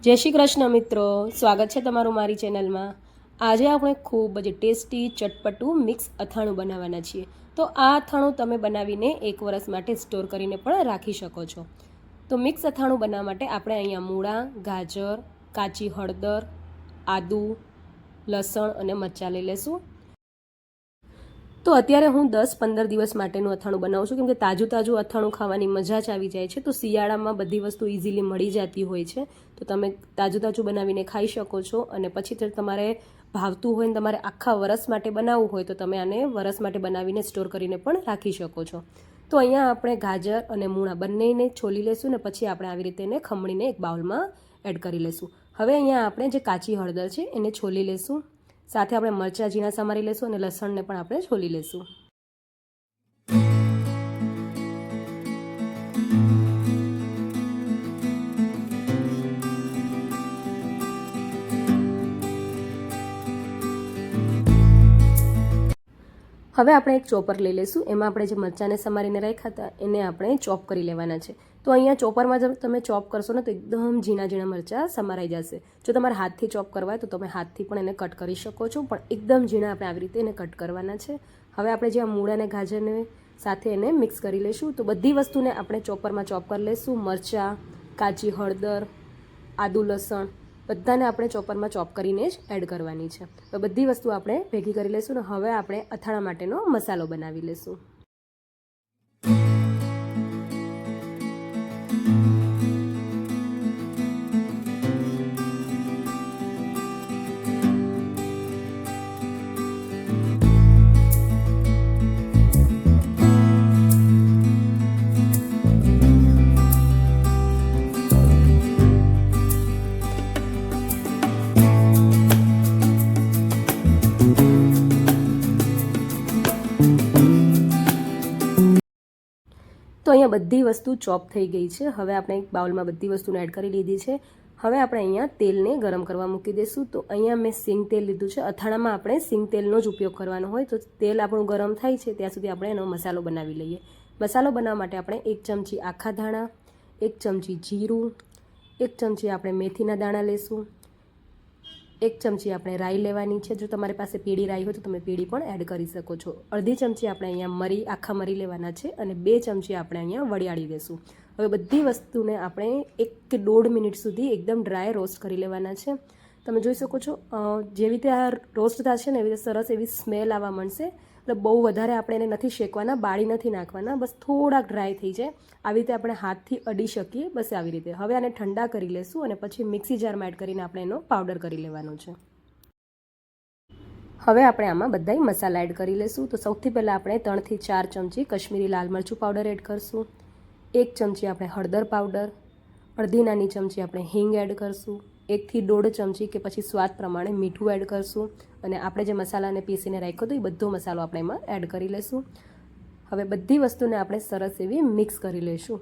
જય શ્રી કૃષ્ણ મિત્રો, સ્વાગત છે તમારું મારી ચેનલમાં। આજે આપણે ખૂબ જ ટેસ્ટી ચટપટું મિક્સ અથાણું બનાવવાના છીએ। તો આ અથાણું તમે બનાવીને 1 વર્ષ માટે સ્ટોર કરીને પણ રાખી શકો છો। તો મિક્સ અથાણું બનાવવા માટે આપણે અહીંયા મૂળા, ગાજર, કાચી હળદર, આદુ, લસણ અને મરચાં લઈ લેશું। તો અત્યારે હું 10-15 દિવસ માટેનું અથાણું બનાવું છું, કેમ કે તાજું અથાણું ખાવાની મજા જ આવી જાય છે। તો શિયાળામાં બધી વસ્તુ ઇઝીલી મળી જતી હોય છે, તો તમે તાજું બનાવીને ખાઈ શકો છો। અને પછી તમારે ભાવતું હોય ને તમારે આખા વરસ માટે બનાવવું હોય તો તમે આને વરસ માટે બનાવીને સ્ટોર કરીને પણ રાખી શકો છો। તો અહીંયા આપણે ગાજર અને મૂળા બંનેને છોલી લેશું ને પછી આપણે આવી રીતે એને ખમણીને એક બાઉલમાં એડ કરી લેશું। હવે અહીંયા આપણે જે કાચી હળદર છે એને છોલી લેશું, સાથે આપણે મરચાં ઝીણા સમારી લેશું અને લસણને પણ આપણે છોલી લેશું। હવે આપણે એક ચોપર લઈ લઈશું, એમાં આપણે જે મરચાંને સમારીને રાખ્યા હતા એને આપણે ચોપ કરી લેવાના છે। તો અહીંયા ચોપરમાં જો તમે ચોપ કરશો ને તો એકદમ ઝીણા મરચાં સમારાઈ જશે। જો તમારે હાથથી ચોપ કરવા હોય તો તમે હાથથી પણ એને કટ કરી શકો છો, પણ એકદમ ઝીણા આપણે આવી રીતે એને કટ કરવાના છે। હવે આપણે જે આ મૂળા અને ગાજરને સાથે એને મિક્સ કરી લઈશું। તો બધી વસ્તુને આપણે ચોપરમાં ચોપ કરી લઈશું। મરચાં, કાચી હળદર, આદુ, લસણ બધાને આપણે ચોપરમાં ચોપ કરીને જ એડ કરવાની છે। તો બધી વસ્તુ આપણે ભેગી કરી લઈશું ને હવે આપણે અથાણા માટેનો મસાલો બનાવી લઈશું। તો અહીંયા બધી વસ્તુ ચોપ થઈ ગઈ છે। હવે આપણે એક બાઉલમાં બધી વસ્તુને એડ કરી લીધી છે। હવે આપણે અહીંયા તેલને ગરમ કરવા મૂકી દઈશું। તો અહીંયા મેં સિંગ તેલ લીધું છે। અથાણામાં આપણે સિંગ તેલનો જ ઉપયોગ કરવાનો હોય, તો તેલ આપણું ગરમ થાય છે ત્યાં સુધી આપણે એનો મસાલો બનાવી લઈએ। મસાલો બનાવવા માટે આપણે 1 ચમચી આખા ધાણા, 1 ચમચી જીરું, 1 ચમચી આપણે મેથીના દાણા લેશું, 1 ચમચી આપણે રાઈ લેવાની છે। જો તમારી પાસે પીળી રાઈ હોય તો તમે પીળી પણ એડ કરી શકો છો। અડધી ચમચી આપણે અહીંયા આખા મરી લેવાના છે અને 2 ચમચી આપણે અહીંયા વરિયાળી લેશું। હવે બધી વસ્તુને આપણે 1 કે 1.5 મિનિટ સુધી એકદમ ડ્રાય રોસ્ટ કરી લેવાના છે। તમે જોઈ શકો છો જેવી રીતે આ રોસ્ટ થશે ને એવી રીતે સરસ એવી સ્મેલ આવવા માંડશે। એટલે બહુ વધારે આપણે એને નથી શેકવાના, બાળી નથી નાખવાના, બસ થોડાક ડ્રાય થઈ જાય આવી રીતે આપણે હાથથી અડી શકીએ, બસ આવી રીતે। હવે આને ઠંડા કરી લેશું અને પછી મિક્સી જારમાં એડ કરીને આપણે એનો પાવડર કરી લેવાનો છે। હવે આપણે આમાં બધાય મસાલા એડ કરી લેશું। તો સૌથી પહેલાં આપણે 3 થી 4 ચમચી કશ્મીરી લાલ મરચું પાવડર એડ કરશું, 1 ચમચી આપણે હળદર પાવડર, અડધી નાની ચમચી આપણે હિંગ એડ કરશું, 1 થી 1.5 ચમચી કે પછી સ્વાદ પ્રમાણે મીઠું એડ કરશું અને આપણે જે મસાલાને પીસીને રાખ્યો હતો એ બધો મસાલો આપણે એમાં એડ કરી લઈશું। હવે બધી વસ્તુને આપણે સરસ એવી મિક્સ કરી લઈશું।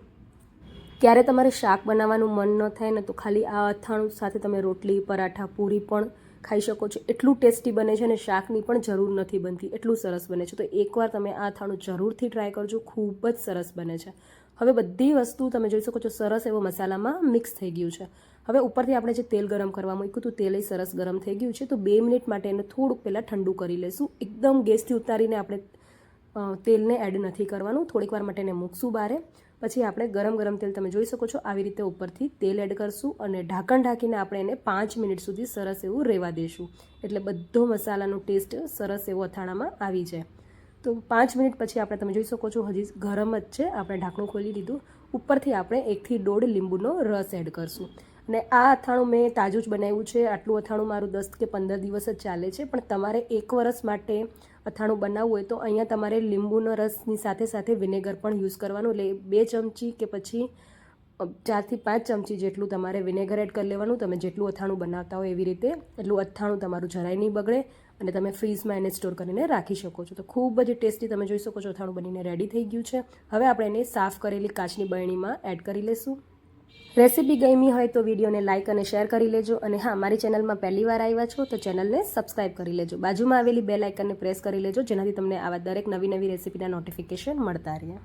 ક્યારે તમારે શાક બનાવવાનું મન ન થાય ને તો ખાલી આ અથાણું સાથે તમે રોટલી, પરાઠા, પૂરી પણ ખાઈ શકો છો। એટલું ટેસ્ટી બને છે અને શાકની પણ જરૂર નથી બનતી, એટલું સરસ બને છે। તો એકવાર તમે આ અથાણું જરૂરથી ટ્રાય કરજો, ખૂબ જ સરસ બને છે। હવે બધી વસ્તુ તમે જોઈ શકો છો સરસ એવો મસાલામાં મિક્સ થઈ ગયું છે। હવે ઉપરથી આપણે જે તેલ ગરમ કરવા મૂક્યું હતું તેલ સરસ ગરમ થઈ ગયું છે। તો 2 મિનિટ માટે એને થોડુંક પહેલાં ઠંડુ કરી લઈશું। એકદમ ગેસથી ઉતારીને આપણે તેલને એડ નથી કરવાનું, થોડીક વાર માટે એને મૂકશું બહાર। પછી આપણે ગરમ તેલ તમે જોઈ શકો છો આવી રીતે ઉપરથી તેલ એડ કરશું અને ઢાંકણ ઢાંકીને આપણે એને 5 મિનિટ સુધી સરસ એવું રહેવા દઈશું, એટલે બધો મસાલાનો ટેસ્ટ સરસ એવો અથાણામાં આવી જાય। તો 5 મિનિટ પછી આપણે તમે જોઈ શકો છો હજી ગરમ જ છે, આપણે ઢાંકણું ખોલી દીધું। ઉપરથી આપણે 1 થી 1.5 લીંબુનો રસ એડ કરશું અને આ અથાણું મેં તાજું જ બનાવ્યું છે। આટલું અથાણું મારું 10 કે 15 દિવસ જ ચાલે છે, પણ તમારે 1 વર્ષ માટે અથાણું બનાવવું હોય તો અહીંયા તમારે લીંબુના રસની સાથે વિનેગર પણ યુઝ કરવાનું, એટલે 2 ચમચી કે પછી 4 થી 5 ચમચી જેટલું તમારે વિનેગર એડ કરી લેવાનું। તમે જેટલું અથાણું બનાવતા હોય એવી રીતે, એટલું અથાણું તમારું જરાય નહીં બગડે અને તમે ફ્રીઝમાં એને સ્ટોર કરીને રાખી શકો છો। તો ખૂબ જ ટેસ્ટી તમે જોઈ શકો છો અથાણું બનીને રેડી થઈ ગયું છે। હવે આપણે એને સાફ કરેલી કાચની બરણીમાં એડ કરી લઈશું। રેસીપી ગમી હોય તો વિડીયોને લાઇક અને શેર કરી લેજો અને હા, મારી ચેનલમાં પહેલી વાર આવ્યા છો તો ચેનલને સબસ્ક્રાઇબ કરી લેજો। બાજુમાં આવેલી બેલ આઇકનને પ્રેસ કરી લેજો, જેનાથી તમને આવા દરેક નવી રેસીપીના નોટિફિકેશન મળતા રહે।